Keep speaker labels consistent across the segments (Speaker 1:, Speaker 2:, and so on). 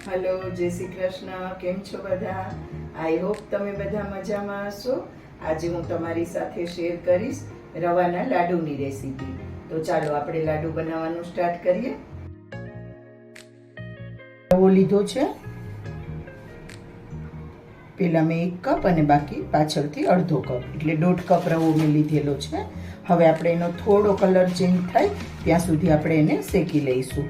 Speaker 1: Hello जय श्री कृष्ण। केम छो बधा? आई होप तमे बधा मजामां हशो। आज हूँ तमारी साथे शेर करीश रवाना लाडूनी रेसिपी। तो चालो आपणे लाडू बनाववानुं स्टार्ट करीए। रवो लीधो छे, पेला मैं 1 कप अने बाकी पाछळथी अर्धो कप एटले 1.5 कप रवो मैं लीधेलो छे। हवे आपणे एनो थोड़ो कलर चेन्ज थाय त्यां सुधी आपणे एने शेकी लईशुं।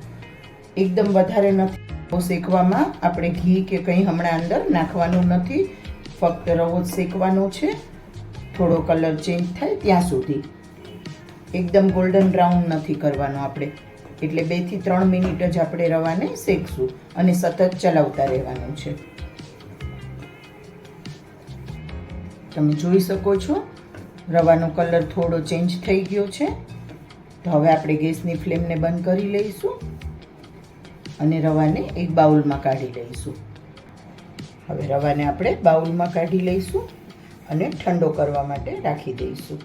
Speaker 1: एकदम वधारे नथी शेकवामां आपणे घी के कंई हमणां अंदर नाखवानुं नथी, फक्त रवो शेकवानो छे। थोड़ो कलर चेन्ज थाय त्यां सुधी, एकदम गोल्डन ब्राउन नथी करवानो आपणे। एटले 2 થી 3 मिनिट ज आपणे रवाने शेकशुं अने सतत चलावता रहेवानुं छे। तमे जोई शको छो रवानो कलर थोड़ो चेन्ज थई गयो छे। तो हवे आपणे गैसनी फ्लेमने बंध करी लईशुं અને રવાને એક બાઉલમાં કાઢી લઈશું। હવે રવાને આપણે બાઉલમાં કાઢી લઈશું અને ઠંડો કરવા માટે રાખી દઈશું।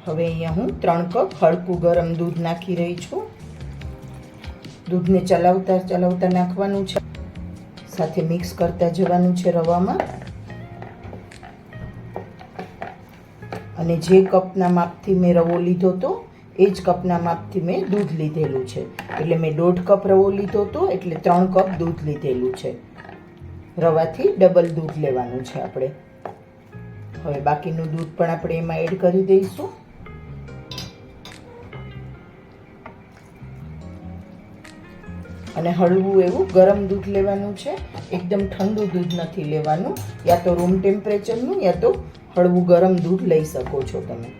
Speaker 1: હવે અહીંયા હું 3 કપ હળકું ગરમ દૂધ નાખી રહી છું। દૂધને ચલાવતા ચલાવતા નાખવાનું છે, સાથે મિક્સ કરતા જવાનું છે રવામાં। અને જે કપના માપથી મેં રવો લીધો તો એ જ કપના માપથી મેં દૂધ લીધેલું છે। એટલે મેં 1.5 કપ રવો લીધો તો એટલે 3 કપ દૂધ લીધેલું છે। રવાથી ડબલ દૂધ લેવાનું છે આપણે। હવે બાકીનું દૂધ પણ આપણે એમાં એડ કરી દઈશું। અને હળવું એવું ગરમ દૂધ લેવાનું છે, એકદમ ઠંડુ દૂધ નથી લેવાનું। યા તો રૂમ ટેમ્પરેચરનું યા તો હળવું ગરમ દૂધ લઈ શકો છો તમે।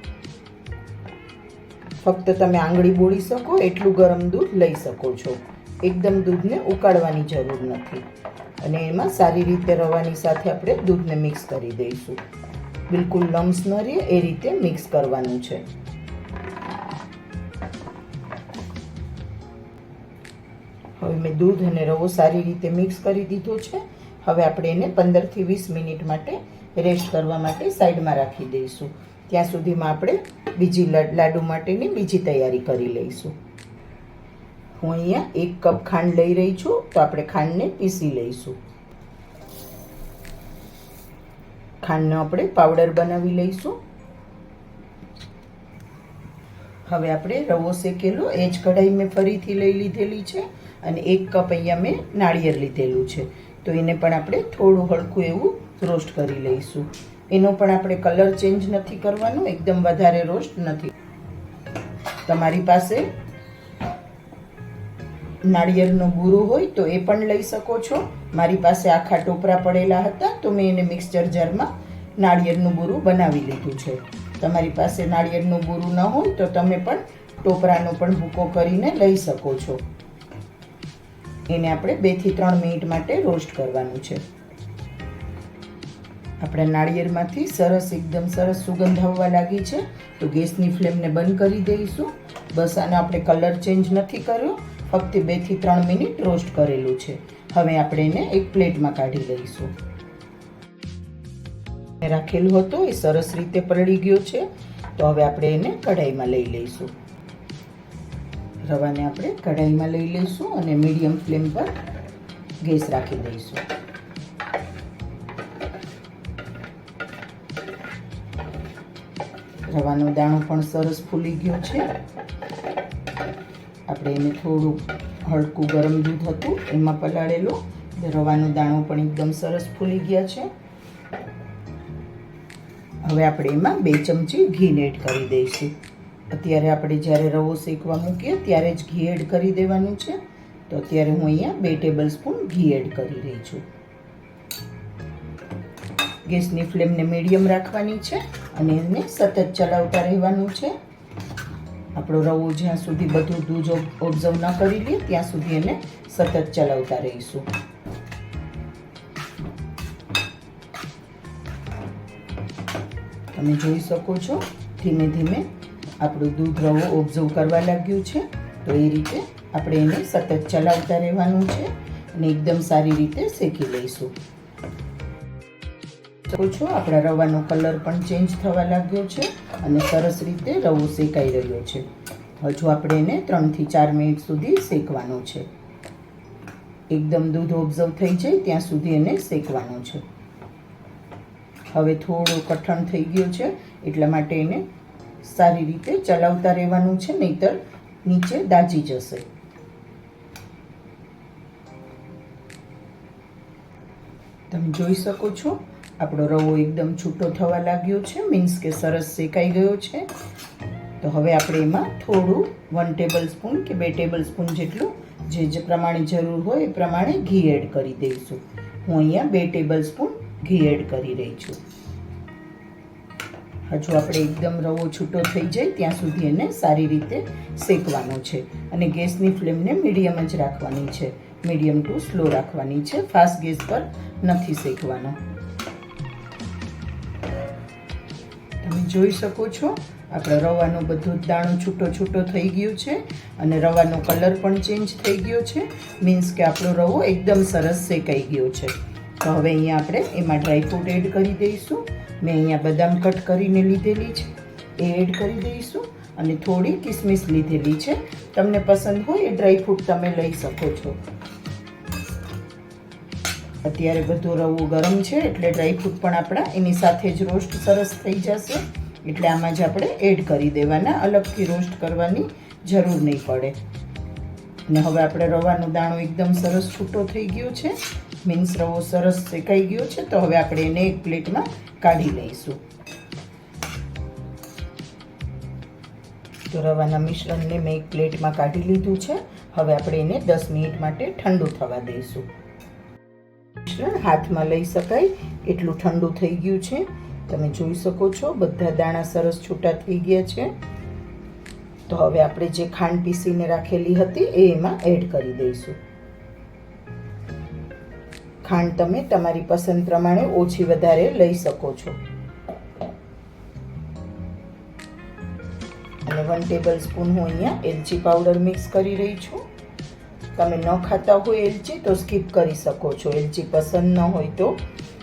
Speaker 1: फक्त तमे आंगળી બોળી શકો એટલું ગરમ દૂધ લઈ શકો છો। એકદમ દૂધને ઉકાળવાની જરૂર નથી। અને એમાં સારી રીતે રવાની સાથે આપણે દૂધને મિક્સ કરી દઈશું। બિલકુલ લમ્સ ન રહે એ રીતે મિક્સ કરવાનું છે। હવે મેં દૂધ અને રવો સારી રીતે મિક્સ કરી દીધો છે। હવે આપણે એને 15 થી 20 મિનિટ માટે રેસ્ટ કરવા માટે સાઈડમાં રાખી દઈશું। ત્યાં સુધીમાં આપણે બીજી લાડુ માટેની બીજી તૈયારી કરી લઈશું। હું અહીંયા 1 કપ ખાંડ લઈ રહી છું, તો આપણે ખાંડને પીસી લઈશું। ખાંડનો આપણે પાવડર બનાવી લઈશું। હવે આપણે રવો શેકેલો એ જ કઢાઈ મેં ફરીથી લઈ લીધેલી છે અને 1 કપ અહીંયા મેં નાળિયેર લીધેલું છે। તો એને પણ આપણે થોડું હળકું એવું રોસ્ટ કરી લઈશું। એનો પણ આપણે કલર ચેન્જ નથી કરવાનો, એકદમ વધારે રોસ્ટ નથી। તમારી પાસે નાળિયેરનો બૂરો હોય તો એ પણ લઈ શકો છો। મારી પાસે આખા ટોપરા પડેલા હતા તો મેં એને મિક્સચર જારમાં નાળિયેરનું બૂરું બનાવી લીધું છે। તમારી પાસે નાળિયેરનું બૂરું ન હોય તો તમે પણ ટોપરાનો પણ ભૂકો કરીને લઈ શકો છો। એને આપણે 2 થી 3 મિનિટ માટે રોસ્ટ કરવાનું છે। આપણે નાળિયેરમાંથી સરસ એકદમ સરસ સુગંધ આવવા લાગી છે, તો ગેસની ફ્લેમને બંધ કરી દઈશું। બસ આનો આપણે કલર ચેન્જ નથી કર્યો, ફક્ત 2 થી 3 મિનિટ રોસ્ટ કરેલું છે। હવે આપણે એને એક પ્લેટમાં કાઢી લઈશું। રાખેલું હતો એ સરસ રીતે પલળી ગયો છે, તો હવે આપણે એને કઢાઈમાં લઈ લઈશું। રવાને આપણે કઢાઈમાં લઈ લઈશું અને મીડિયમ ફ્લેમ પર ગેસ રાખી દઈશું। રવાનો દાણો પણ સરસ ફૂલી ગયો છે। આપણે એને થોડું હળકું ગરમ દૂધ હતું એમાં પલાળેલો, રવાનો દાણો પણ એકદમ સરસ ફૂલી ગયા છે। હવે આપણે એમાં 2 ચમચી ઘી એડ કરી દઈશું। અત્યારે આપણે જ્યારે રવો શેકવા મૂકીએ ત્યારે જ ઘી એડ કરી દેવાનું છે। તો અત્યારે હું અહીંયા 2 ટેબલ સ્પૂન ઘી એડ કરી રહી છું। ગેસની ફ્લેમને મીડિયમ રાખવાની છે અને એને સતત ચલાવતા રહેવાનું છે। આપણો રવો જ્યાં સુધી બધું દૂધ ઓબ્ઝર્વ ન કરી લે ત્યાં સુધી એને સતત ચલાવતા રહીશું। તમે જોઈ શકો છો ધીમે ધીમે આપણું દૂધ રવો ઓબ્ઝર્વ કરવા લાગ્યું છે। તો એ રીતે આપણે એને સતત ચલાવતા રહેવાનું છે અને એકદમ સારી રીતે શેકી લઈશું। શકો છો આપણા રવાનો કલર પણ ચેન્જ થવા લાગ્યો છે અને સરસ રીતે રવો શેકાઈ રહ્યો છે। હજુ આપણે એને 3 થી 4 મિનિટ સુધી શેકવાનો છે। એકદમ દૂધ ઓબ્ઝર્વ થઈ જાય ત્યાં સુધી એને શેકવાનું છે. હવે થોડો કઠણ થઈ ગયો છે એટલા માટે એને સારી રીતે ચલાવતા રહેવાનું છે, નહીતર નીચે દાજી જશે. તમે જોઈ શકો છો આપણો રવો એકદમ છૂટો થવા લાગ્યો છે, મીન્સ કે સરસ શેકાઈ ગયો છે. તો હવે આપણે એમાં થોડું 1 ટેબલ સ્પૂન કે 2 ટેબલ સ્પૂન જેટલું જે પ્રમાણે જરૂર હોય એ પ્રમાણે ઘી એડ કરી દઈશું. હું અહીંયા 2 ટેબલ સ્પૂન ઘી એડ કરી રહી છું. હજુ આપણે એકદમ રવો છૂટો થઈ જાય ત્યાં સુધી એને સારી રીતે શેકવાનો છે અને ગેસની ફ્લેમને મીડિયમ જ રાખવાની છે, મીડિયમ ટુ સ્લો રાખવાની છે, ફાસ્ટ ગેસ પર નથી શેકવાનો. તમે જોઈ શકો છો આપણા રવાનો બધો દાણો છૂટો છૂટો થઈ ગયો છે અને રવાનો કલર પણ ચેન્જ થઈ ગયો છે, મીન્સ કે આપણો રવો એકદમ સરસ શેકાઈ ગયો છે. તો હવે અહીંયા આપણે એમાં ડ્રાયફ્રૂટ એડ કરી દઈશું. મેં અહીંયા બદામ કટ કરીને લીધેલી છે એ એડ કરી દઈશું અને થોડી કિસમિસ લીધેલી છે. તમને પસંદ હોય એ ડ્રાયફ્રૂટ તમે લઈ શકો છો. અત્યારે બધો રવો ગરમ છે એટલે ડ્રાયફ્રૂટ પણ આપણા એની સાથે જ રોસ્ટ સરસ થઈ જશે, એટલે આમાં જ આપણે એડ કરી દેવાના, અલગથી રોસ્ટ કરવાની જરૂર નહીં પડે. અને હવે આપણે રવાનો દાણો એકદમ સરસ છૂટો થઈ ગયો છે, મીન્સ રવો સરસ શેકાઈ ગયો છે. તો હવે આપણે એને એક પ્લેટમાં કાઢી લઈશું. તો રવાના મિશ્રણને મેં એક પ્લેટમાં કાઢી લીધું છે. હવે આપણે એને 10 મિનિટ માટે ઠંડુ થવા દઈશું. મિશ્રણ હાથમાં લઈ શકાય એટલું ઠંડુ થઈ ગયું છે. તમે જોઈ શકો છો બધા દાણા સરસ છૂટા થઈ ગયા છે. તો હવે આપણે જે ખાંડ પીસીને રાખેલી હતી એ એમાં એડ કરી દઈશું. ખાંડ તમે તમારી પસંદ પ્રમાણે ઓછી વધારે લઈ શકો છો. અને 1 ટેબલ સ્પૂન હું અહીંયા એલચી પાવડર મિક્સ કરી રહી છું. તમે ન ખાતા હોય એલચી તો સ્કીપ કરી શકો છો, એલચી પસંદ ન હોય તો.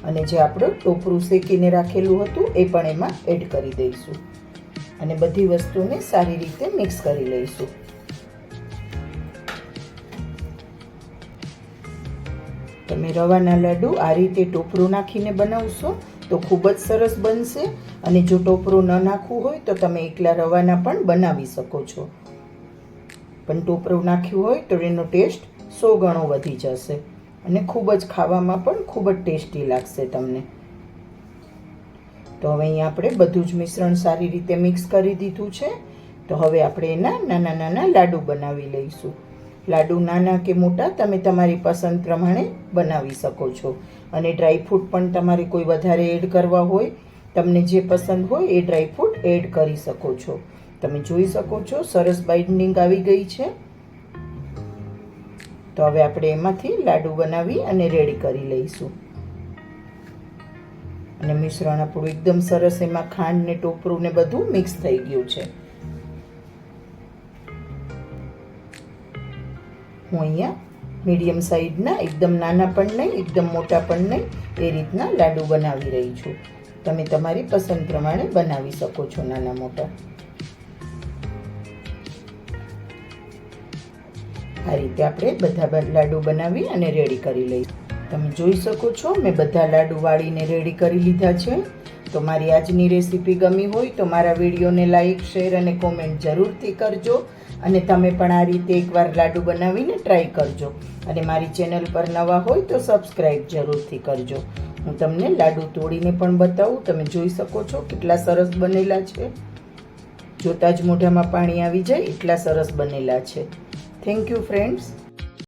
Speaker 1: અને જે આપણું ટોપરું શેકીને રાખેલું હતું એ પણ એમાં એડ કરી દઈશું અને બધી વસ્તુને સારી રીતે મિક્સ કરી લઈશું. તમે રવાના લાડુ આ રીતે ટોપરું નાખીને બનાવશો તો ખૂબ જ સરસ બનશે. અને જો ટોપરું ન નાખવું હોય તો તમે એકલા રવાના પણ બનાવી શકો છો, પણ ટોપરું નાખ્યું હોય તો એનો ટેસ્ટ 100 ગણો વધી જશે અને ખૂબ જ ખાવામાં પણ ખૂબ જ ટેસ્ટી લાગશે તમને. તો હવે અહીંયા આપણે બધું જ મિશ્રણ સારી રીતે મિક્સ કરી દીધું છે. તો હવે આપણે એના નાના નાના લાડુ બનાવી લઈશું. લાડુ નાના કે મોટા તમે તમારી પસંદ પ્રમાણે બનાવી શકો છો. અને ડ્રાયફ્રૂટ પણ તમારે કોઈ વધારે એડ કરવા હોય, તમને જે પસંદ હોય એ ડ્રાયફ્રૂટ એડ કરી શકો છો. તમે જોઈ શકો છો સરસ બાઇન્ડિંગ આવી ગઈ છે. તો હવે આપણે એમાંથી લાડુ બનાવી અને રેડી કરી લઈશું. અને મિશ્રણ આપણું એકદમ સરસ એમાં ખાંડ ને ટોપરું ને બધું મિક્સ થઈ ગયું છે. હું અહીંયા મીડિયમ સાઈઝના, એકદમ નાના પણ નહીં એકદમ મોટા પણ નહીં એ રીતના લાડુ બનાવી રહી છું. તમે તમારી પસંદ પ્રમાણે બનાવી શકો છો નાના મોટા. આ રીતે આપણે બધા લાડુ બનાવી અને રેડી કરી લઈશું. તમે જોઈ શકો છો મેં બધા લાડુ વાળીને રેડી કરી લીધા છે. તો મારી આજની રેસીપી ગમી હોય તો મારા વિડીયોને લાઈક, શેર અને કોમેન્ટ જરૂરથી કરજો. અને તમે પણ આ રીતે એકવાર લાડુ બનાવીને ટ્રાય કરજો. અને મારી ચેનલ પર નવા હોય તો સબસ્ક્રાઈબ જરૂરથી કરજો. હું તમને લાડુ તોડીને પણ બતાવું. તમે જોઈ શકો છો કેટલા સરસ બનેલા છે, જોતાં જ મોઢામાં પાણી આવી જાય એટલા સરસ બનેલા છે. Thank you friends.